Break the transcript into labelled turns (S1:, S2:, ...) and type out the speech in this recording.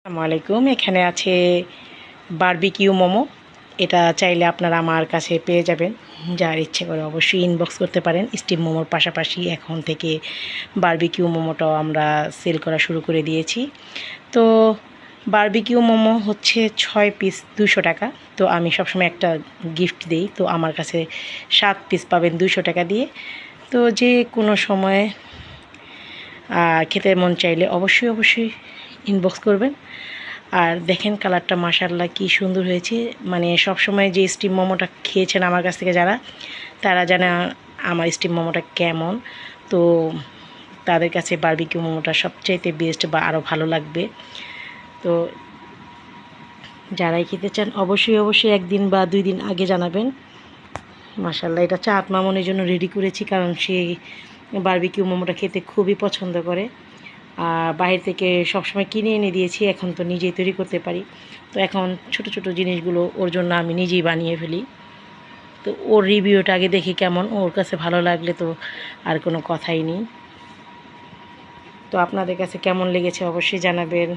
S1: আসসালামু আলাইকুম। এখানে আছে বারবিকিউ মোমো। এটা চাইলে আপনারা আমার কাছে পেয়ে যাবেন। যার ইচ্ছে করে অবশ্যই ইনবক্স করতে পারেন। স্টিম মোমোর পাশাপাশি এখন থেকে বারবিকিউ মোমোটাও আমরা সেল করা শুরু করে দিয়েছি। তো বারবিকিউ মোমো হচ্ছে 6 পিস 200 টাকা। তো আমি সবসময় একটা গিফট দিই। তো আমার কাছে 7 পিস পাবেন 200 টাকা দিয়ে। তো যে কোনো সময় খেতে মন চাইলে অবশ্যই ইনবক্স করবেন। আর দেখেন কালারটা মাশাআল্লাহ কি সুন্দর হয়েছে। মানে সবসময় যে স্টিম মোমোটা খেয়েছেন আমার কাছ থেকে যারা, তারা জানে আমার স্টিম মোমোটা কেমন। তো তাদের কাছে বারবিকিউ মোমোটা সবচাইতে বেস্ট বা আরও ভালো লাগবে। তো যারাই খেতে চান অবশ্যই একদিন বা 2 দিন আগে জানাবেন। মাশাআল্লাহ এটা চাঁদ মামুনের জন্য রেডি করেছি, কারণ সে বারবিকিউ মোমোটা খেতে খুবই পছন্দ করে। আর বাইরে থেকে সবসময় কিনে এনে দিয়েছি, এখন তো নিজেই তৈরি করতে পারি। তো এখন ছোট জিনিসগুলো ওর জন্য আমি নিজেই বানিয়ে ফেলি। তো ওর রিভিউটা আগে দেখি কেমন, ওর কাছে ভালো লাগলে তো আর কোনো কথাই নেই। তো আপনাদের কাছে কেমন লেগেছে অবশ্যই জানাবেন।